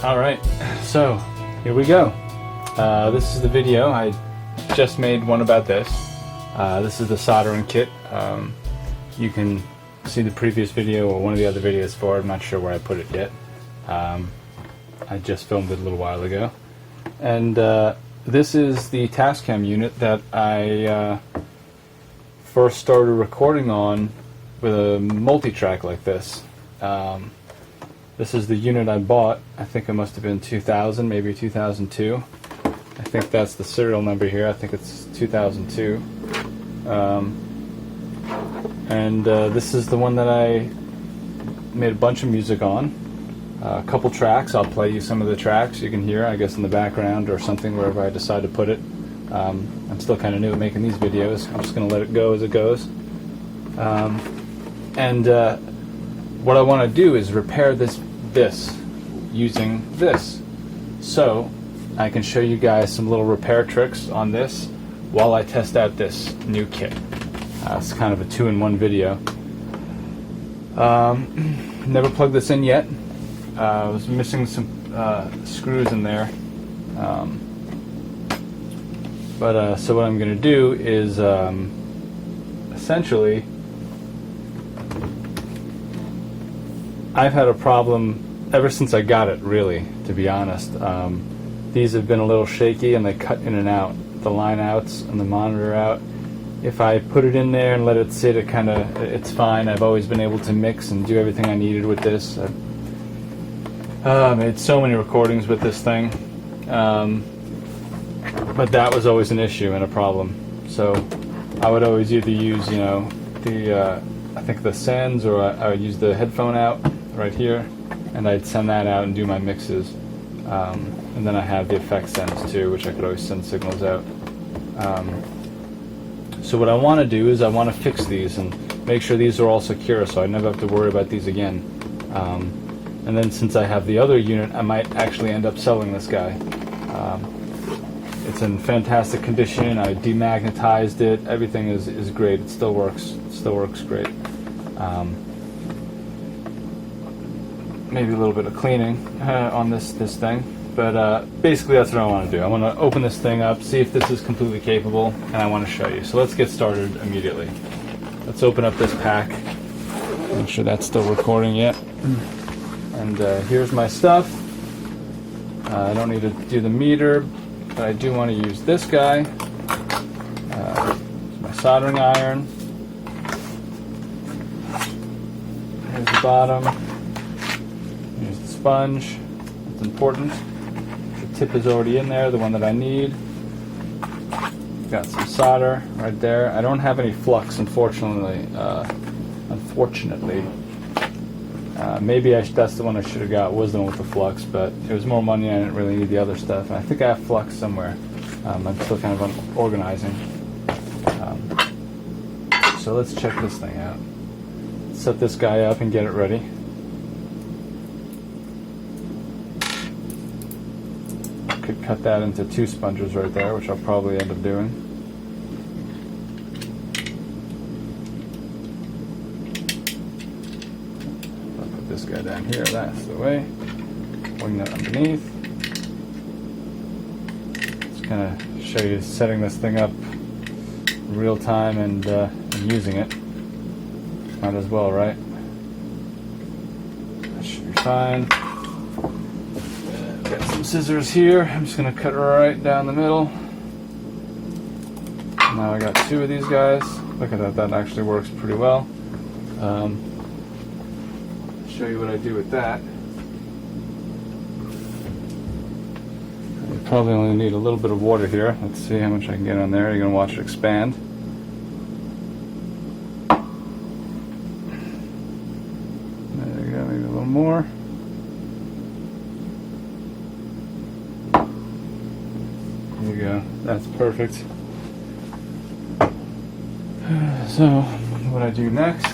Alright, so here we go. This is the video. I just made one about this. This is the soldering kit. You can see the previous video or one of the other videos for it. I'm not sure where I put it yet. I just filmed it a little while ago. And this is the Tascam unit that I first started recording on with a multi-track like this. This is the unit I bought. I think it must have been 2000, maybe 2002. I think that's the serial number here. I think it's 2002. This is the one that I made a bunch of music on. A couple tracks. I'll play you some of the tracks you can hear, I guess, in the background or something, wherever I decide to put it. I'm still kind of new at making these videos. I'm just going to let it go as it goes. What I want to do is repair this using this. So I can show you guys some little repair tricks on this while I test out this new kit. It's kind of a two-in-one video. Never plugged this in yet. I was missing some screws in there. So what I'm going to do is essentially, I've had a problem ever since I got it, really, to be honest. These have been a little shaky and they cut in and out. The line outs and the monitor out. If I put it in there and let it sit, it's fine. I've always been able to mix and do everything I needed with this. I've made so many recordings with this thing. But that was always an issue and a problem. So I would always either use, I think the sends, or I would use the headphone out right here, and I'd send that out and do my mixes. And then I have the effect sends too, which I could always send signals out. So what I want to do is I want to fix these and make sure these are all secure, so I never have to worry about these again. And then since I have the other unit, I might actually end up selling this guy. It's in fantastic condition. I demagnetized it. Everything is great. It still works. It still works great. Maybe a little bit of cleaning on this thing, but basically that's what I want to do. I want to open this thing up, see if this is completely capable, and I want to show you. So let's get started immediately. Let's open up this pack. Make sure that's still recording yet. And here's my stuff. I don't need to do the meter, but I do want to use this guy. My soldering iron. Here's the bottom. Here's the sponge. It's important. The tip is already in there, the one that I need. Got some solder right there. I don't have any flux, unfortunately. Maybe that's the one I should have got, was the one with the flux, but it was more money. I didn't really need the other stuff. And I think I have flux somewhere. I'm still kind of organizing. So let's check this thing out. Set this guy up and get it ready. I could cut that into two sponges right there, which I'll probably end up doing. This guy down here, that's the way. Wing that underneath. Just kind of show you setting this thing up in real time and using it. Might as well, right? That should be fine. Got some scissors here. I'm just going to cut right down the middle. Now I got two of these guys. Look at that, that actually works pretty well. Show you what I do with that. You probably only need a little bit of water here. Let's see how much I can get on there. You're going to watch it expand. There you go, maybe a little more. There you go, that's perfect. So, what I do next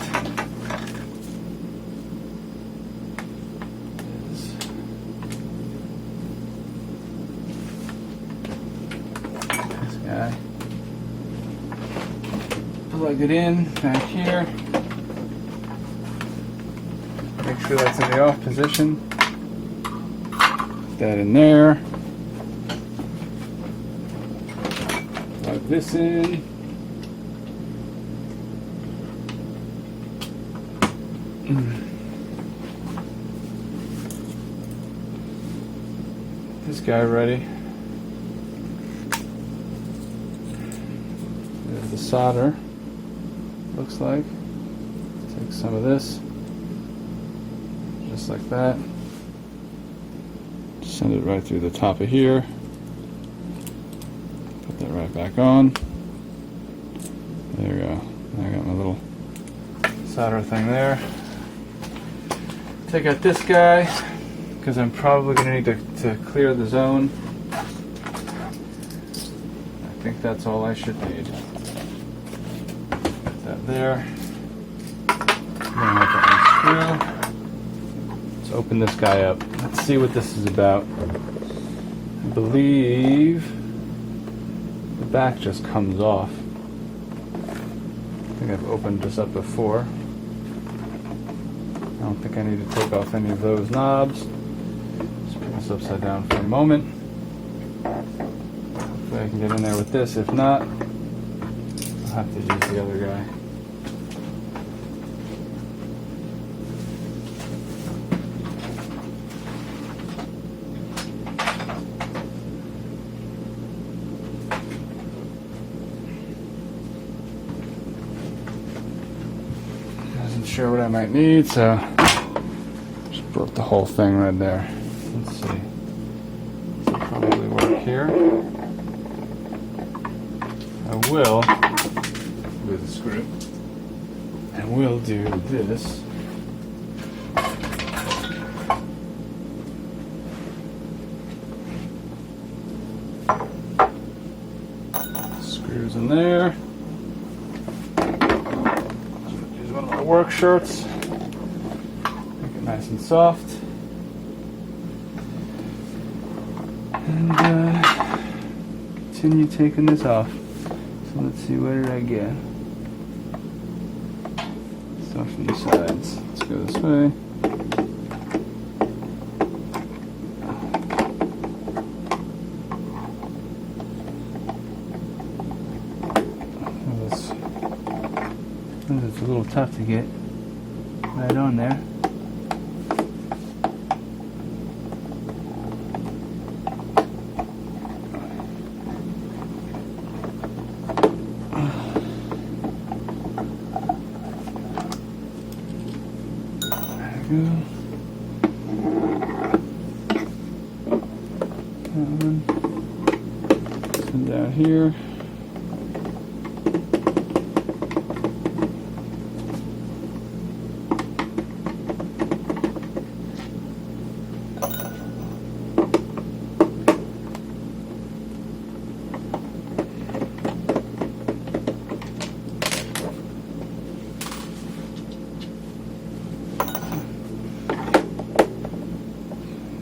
plug it in back here. Make sure that's in the off position. Put that in there. Plug this in. This guy ready. There's the solder. Looks like. Take some of this, just like that. Send it right through the top of here. Put that right back on. There we go. I got my little solder thing there. Take out this guy, because I'm probably going to need to clear the zone. I think that's all I should need. Put that there. Then let that unscrew. Let's open this guy up. Let's see what this is about. I believe the back just comes off. I think I've opened this up before. I don't think I need to take off any of those knobs. Just put this upside down for a moment. Hopefully I can get in there with this. If not, I'll have to use the other guy. Wasn't sure what I might need, so just broke the whole thing right there. Let's see. This will probably work here. I will, with a screw, and we'll do this. Screws in there. Use one of my work shirts. Make it nice and soft. And continue taking this off. So let's see, where did I get? Stuff from the sides. Let's go this way. It's a little tough to get right on there. And down here.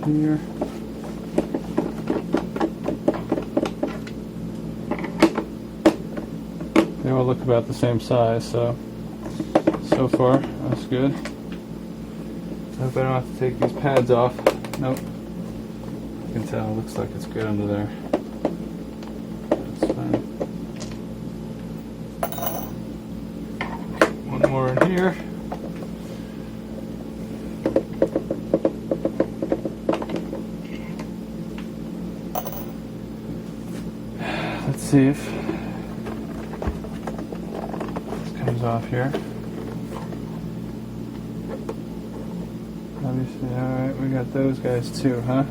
Here. They all look about the same size, so far that's good. I hope I don't have to take these pads off. Nope. You can tell it looks like it's good under there. That's fine. One more in here. Let's see if this comes off here. Obviously, alright, we got those guys too, huh?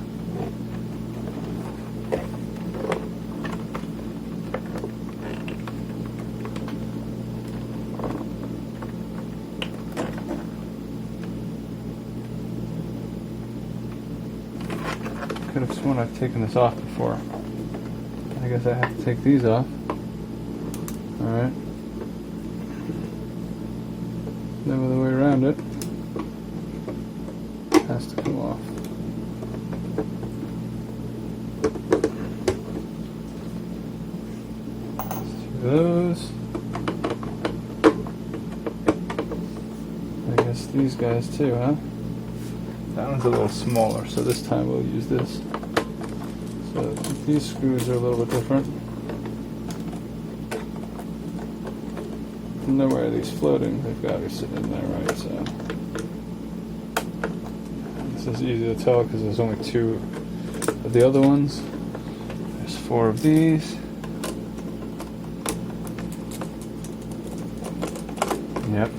Could have sworn I've taken this off before. I guess I have to take these off. Alright. No other way around it. It has to come off. Let's do those. I guess these guys too, huh? That one's a little smaller, so this time we'll use this. So these screws are a little bit different. No way are these floating, they've got to be sitting in there, right? So this is easy to tell because there's only 2 of the other ones. There's 4 of these. Yep.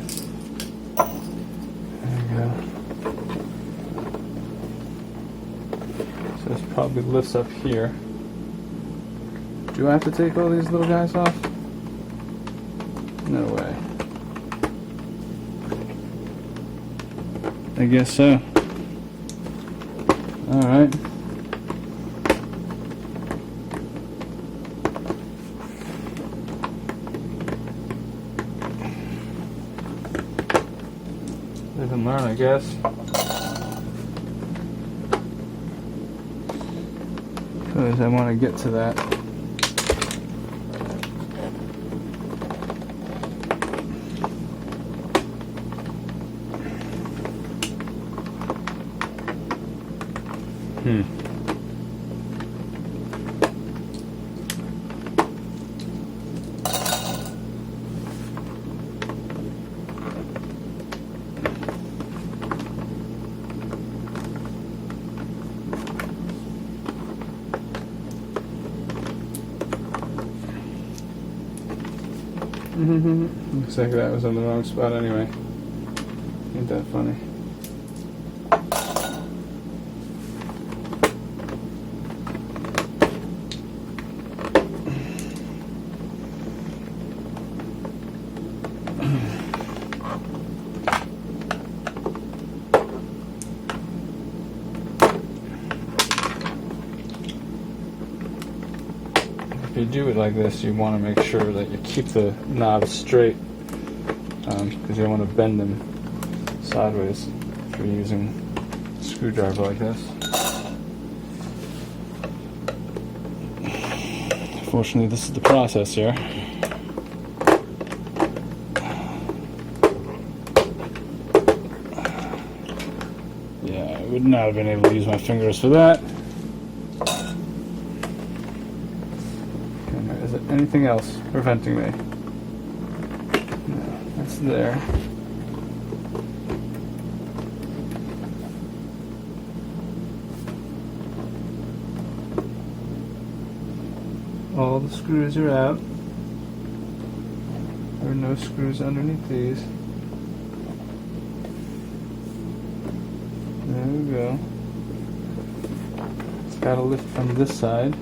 There you go. So this probably lifts up here. Do I have to take all these little guys off? No way. I guess so. Alright. Live and learn, I guess. Because I want to get to that. Looks like that was on the wrong spot anyway. Ain't that funny? If you do it like this, you want to make sure that you keep the knobs straight, because you don't want to bend them sideways if you're using a screwdriver like this. Fortunately, this is the process here. Yeah, I would not have been able to use my fingers for that. Is there anything else preventing me? No, that's there. All the screws are out. There are no screws underneath these. There we go. It's got to lift from this side.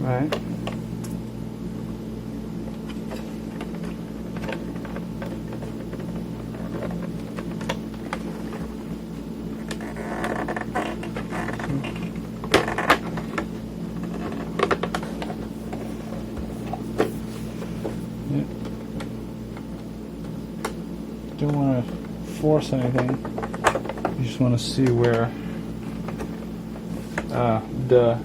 Right. Yep. Don't want to force anything. You just want to see where. Duh.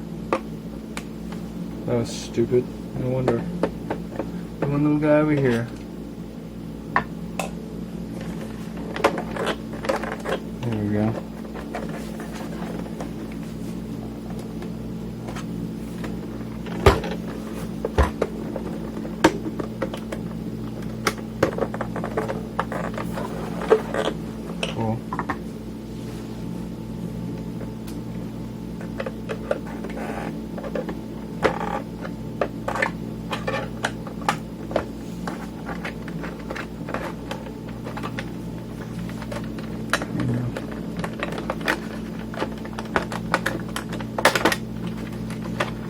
That was stupid. No wonder. One little guy over here. There we go. Cool.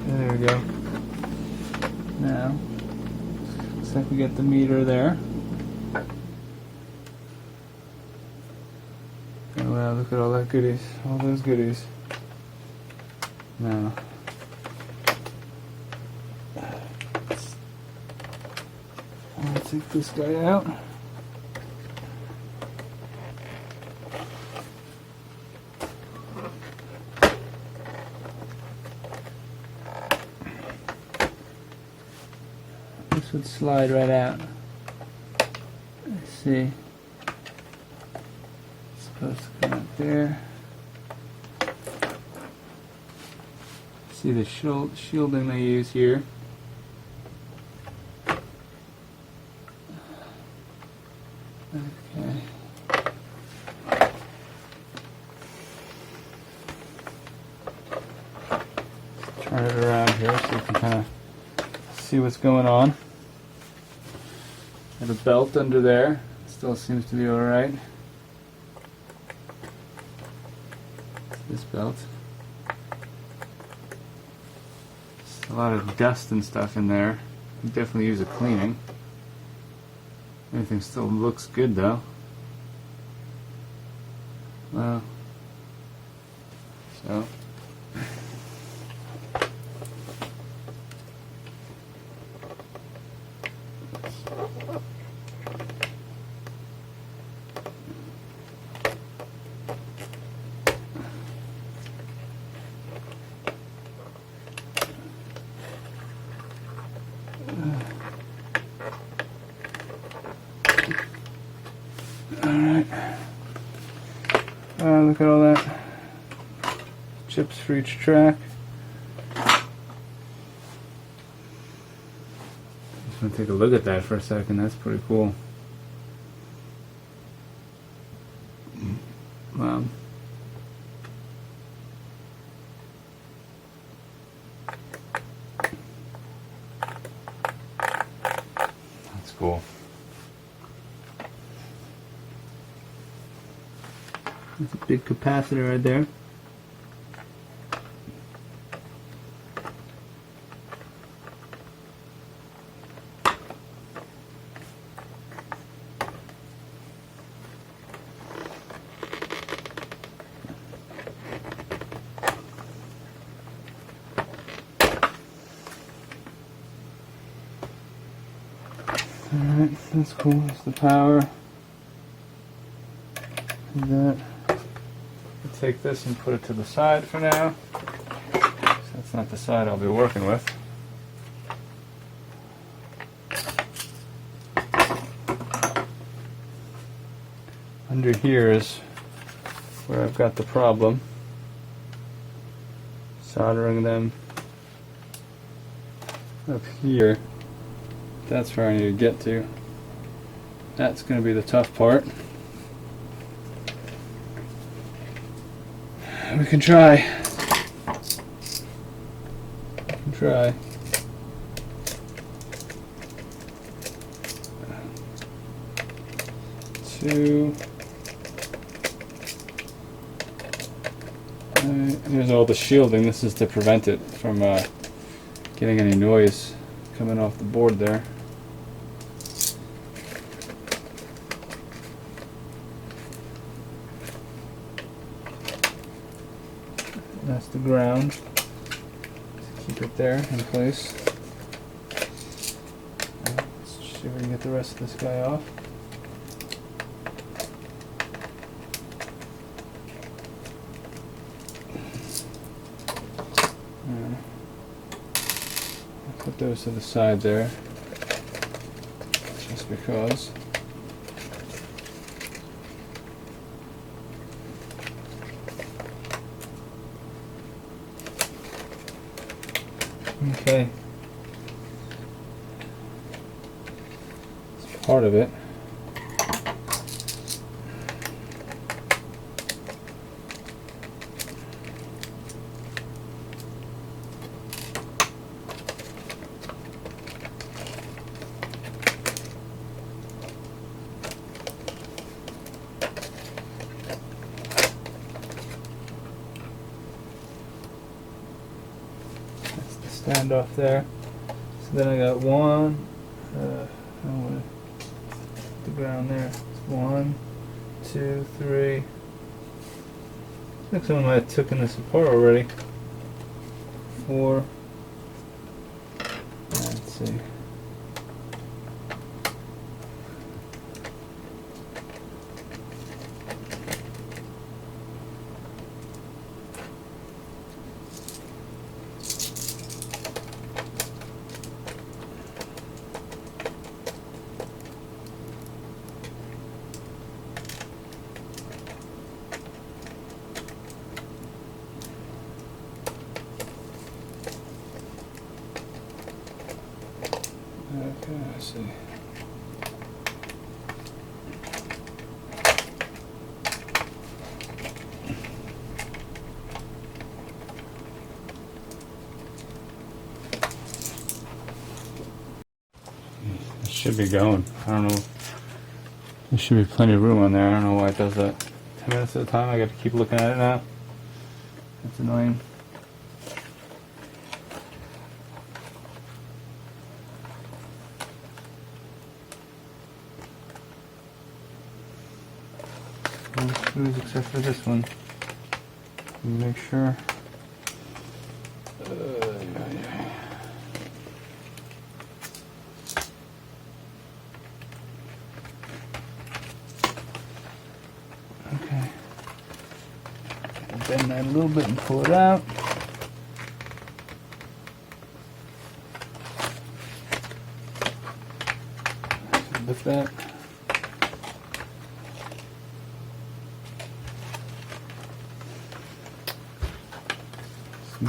There we go. Now, looks like we got the meter there. Oh wow, look at all that goodies. All those goodies. Now, I'll take this guy out. This would slide right out. Let's see. It's supposed to come out. there. See the shielding they use here. Okay. Turn it around here so you can kind of see what's going on. Got a belt under there. Still seems to be alright. This belt. There's a lot of dust and stuff in there. You definitely use a cleaning. Everything still looks good though. Well, so. Alright. Look at all that. Chips for each track. Just want to take a look at that for a second. That's pretty cool. Wow. That's cool. That's a big capacitor right there. Alright, that's cool. That's the power. And that. I'll take this and put it to the side for now. That's not the side I'll be working with. Under here is where I've got the problem. Soldering them up here. That's where I need to get to. That's going to be the tough part. We can try. We can try. Two. Here's all the shielding. This is to prevent it from getting any noise coming off the board there. That's the ground. Keep it there in place. Let's see if we can get the rest of this guy off. I'll put those to the side there, just because. Okay. It's part of it. Stand off there. So then I got one. I want the ground there. 1, 2, 3. I think someone might have taken this apart already. 4. Let's see. see. It should be going. I don't know. There should be plenty of room on there. I don't know why it does that. 10 minutes at a time. I got to keep looking at it now. That's annoying. No screws except for this one. Make sure. Okay. Bend that a little bit and pull it out. Lift that.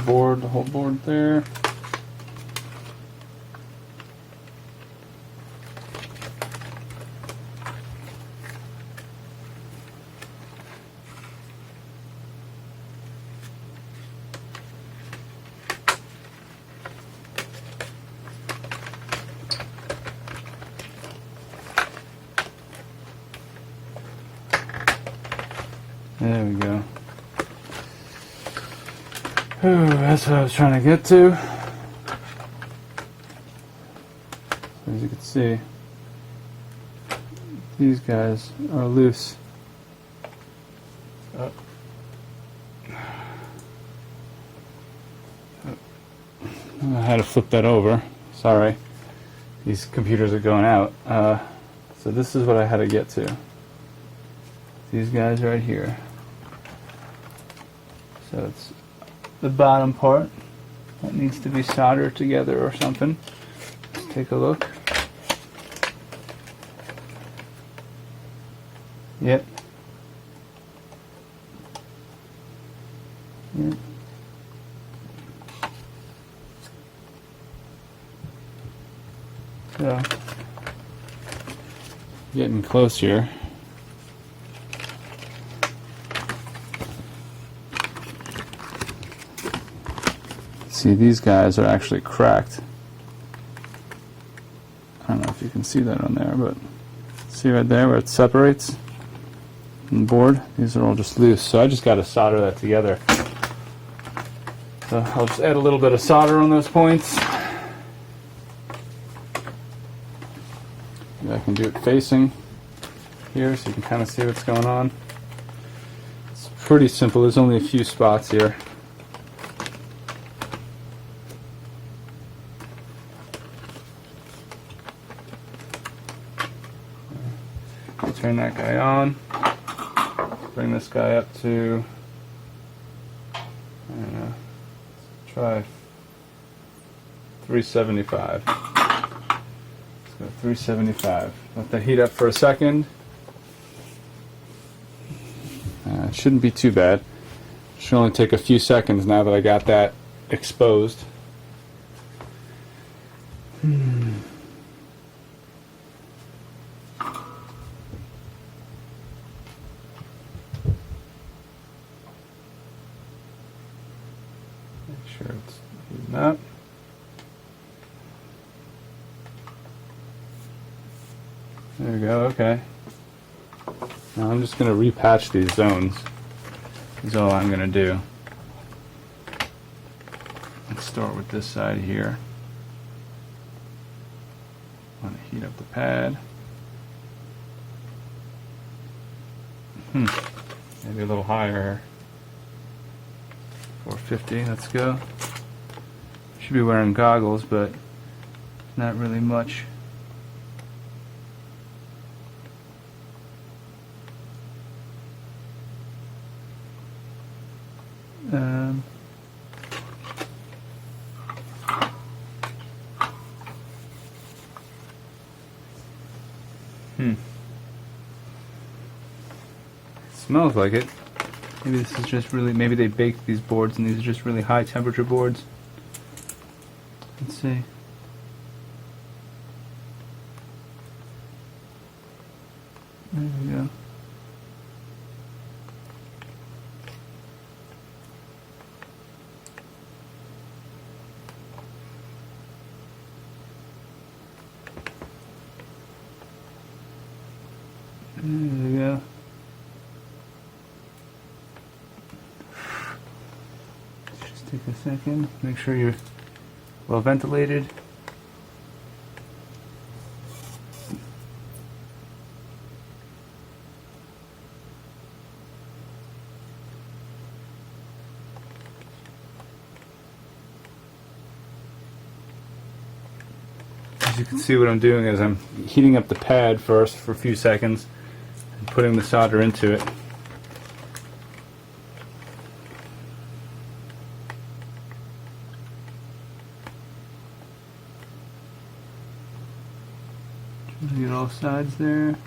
Board, the whole board there. There we go. Ooh, that's what I was trying to get to. As you can see, these guys are loose. Oh. I had to flip that over. Sorry. These computers are going out. So this is what I had to get to. These guys right here. So it's the bottom part that needs to be soldered together or something. Let's take a look. Yep. Yep. So, getting close here. See, these guys are actually cracked. I don't know if you can see that on there, but see right there where it separates from the board? These are all just loose, so I just got to solder that together. So I'll just add a little bit of solder on those points. Maybe I can do it facing here so you can kind of see what's going on. It's pretty simple, there's only a few spots here. Turn that guy on, bring this guy up to, I don't know, let's try 375. Let's go 375. Let that heat up for a second. It shouldn't be too bad. It should only take a few seconds now that I got that exposed. Make sure it's heating up. There we go, okay. Now I'm just going to repatch these zones. Is all I'm going to do. Let's start with this side here. I want to heat up the pad. Maybe a little higher. 450, let's go. Should be wearing goggles, but not really much. Smells like it. Maybe this is just really, maybe they baked these boards and these are just really high temperature boards. Let's see. There we go. Just take a second, make sure you're well ventilated. As you can see, what I'm doing is I'm heating up the pad first for a few seconds and putting the solder into it. Get all sides there.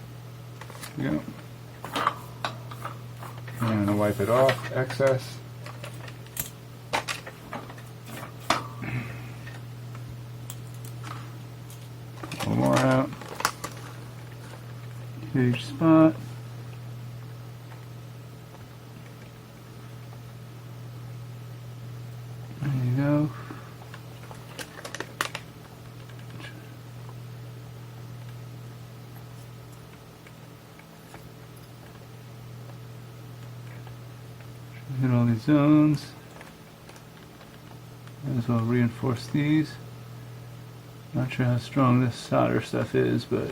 There we go. And I'm going to wipe it off, excess. A little more out. Huge spot. There you go. Hit all these zones. Might as well reinforce these. Not sure how strong this solder stuff is, but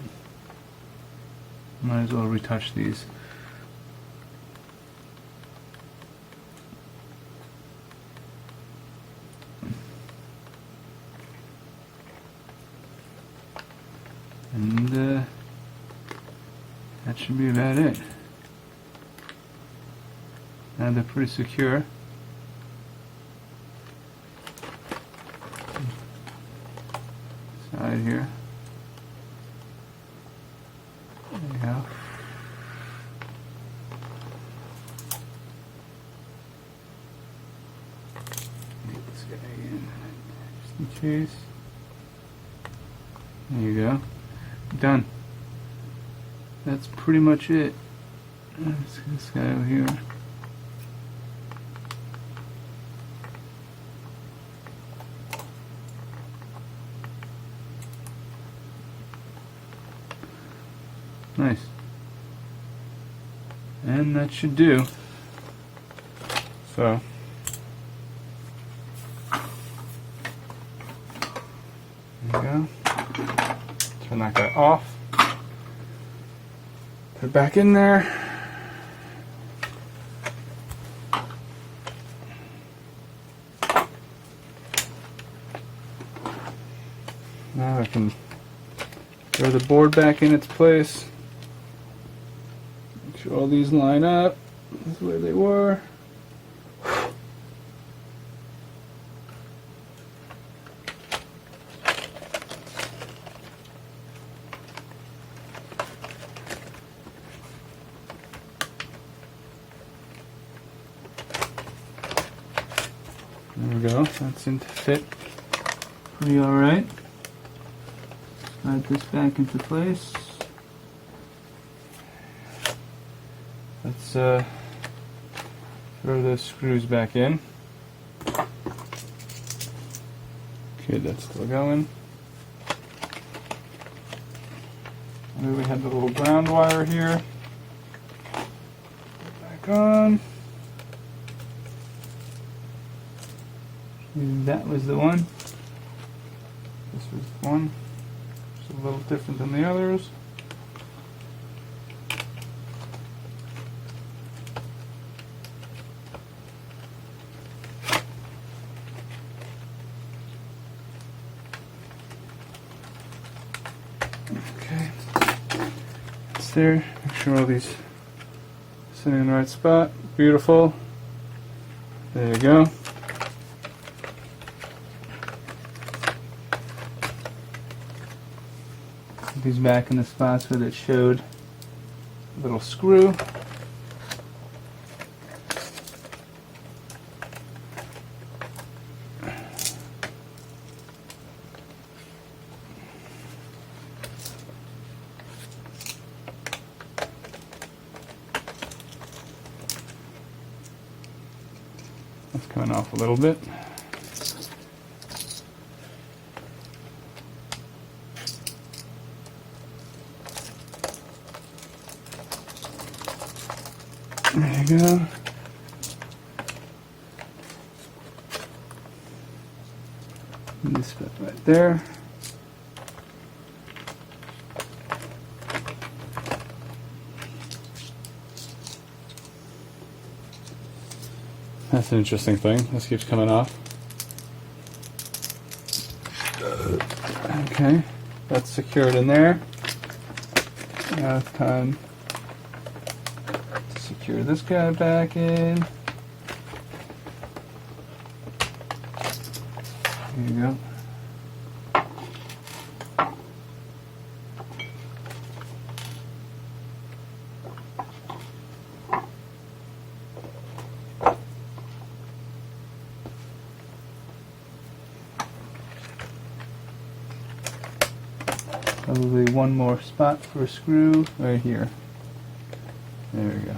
might as well retouch these. And that should be about it. Now they're pretty secure. Side here. There you go. Get this guy in, just in case. There you go. Done. That's pretty much it. Let's get this guy over here. Nice. And that should do. So, there you go. Turn that guy off. Put it back in there. Now I can throw the board back in its place. Make sure all these line up the way they were. There we go. That seemed to fit pretty alright. Slide this back into place. Let's throw the screws back in. Okay, that's still going. And then we have the little ground wire here. Back on. And that was the one. This was the one. It's a little different than the others. Okay. It's there. Make sure all these sitting in the right spot. Beautiful. There you go. Put these back in the spots where it showed a little screw. That's coming off a little bit. we go. And this bit right there. That's an interesting thing. This keeps coming off. Okay, that's secured in there. Now it's time to secure this guy back in. There you go. Probably one more spot for a screw right here. There we go.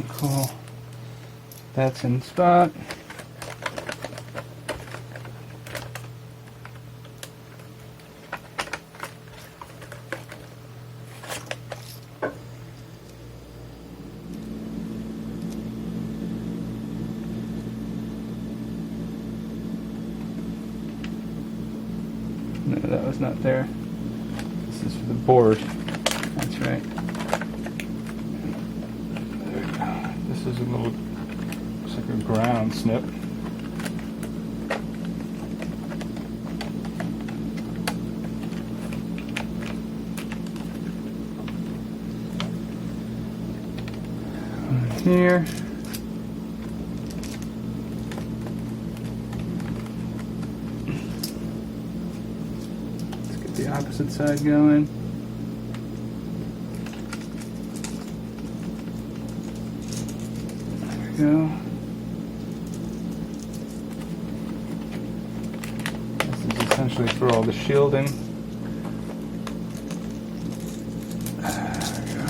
Cool. That's in spot. No, that was not there. This is for the board. That's right. There we go. This is a little, looks like a ground snip. One here. The opposite side going. There we go. This is essentially for all the shielding. There we go.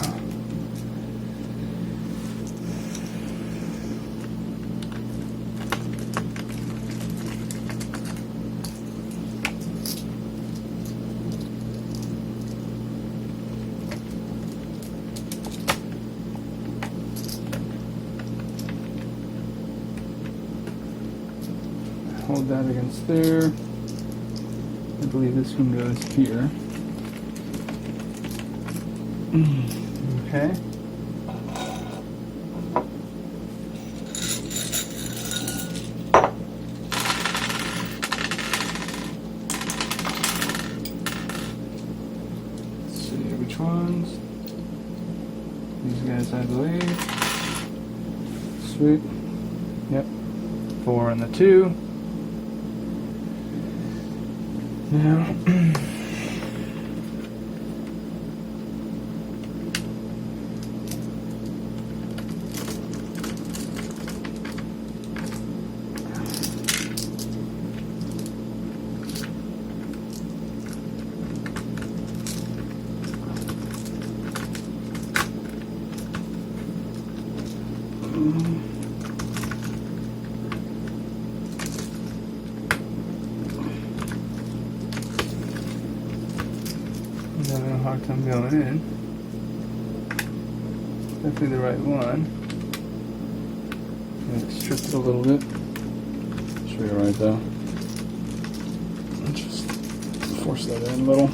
Hold that against there. I believe this one goes here. Okay. Let's see which ones. These guys, I believe. Sweet. Yep. 4 and the 2. Now, I'm having a hard time going in. Definitely the right one. Yeah, strip it a little bit. Should be alright though. Just force that in a little.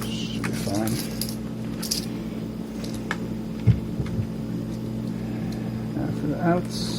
Should be fine. Now for the outs.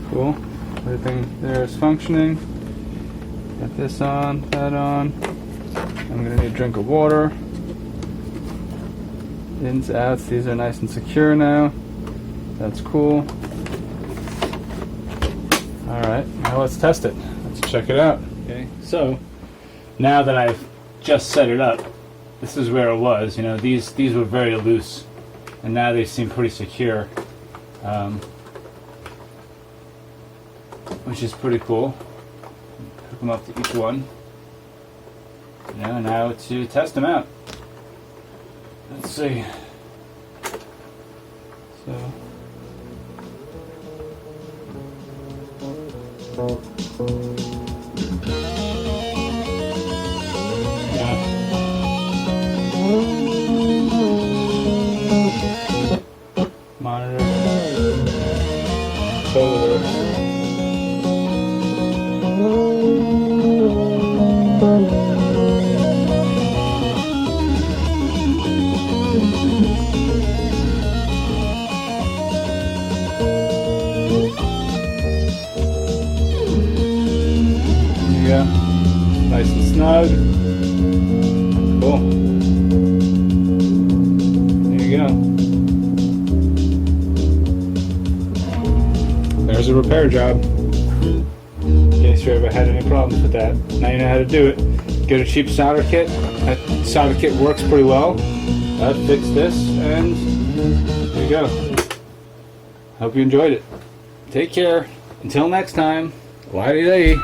Cool. Everything there is functioning. Got this on, that on. I'm gonna need a drink of water. Ins, outs, these are nice and secure now. That's cool. Alright, now let's test it. Let's check it out. Okay, so now that I've just set it up, this is where it was. You know, these were very loose, and now they seem pretty secure, which is pretty cool. Hook them up to each one. You know, now to test them out. Let's see. So. Monitor. Solar. Yeah, nice and snug. Cool. There you go. There's a repair job. In case you ever had any problems with that. Now you know how to do it. Get a cheap solder kit. That solder kit works pretty well. That fixed this, and there you go. Hope you enjoyed it. Take care. Until next time. Laddie-day.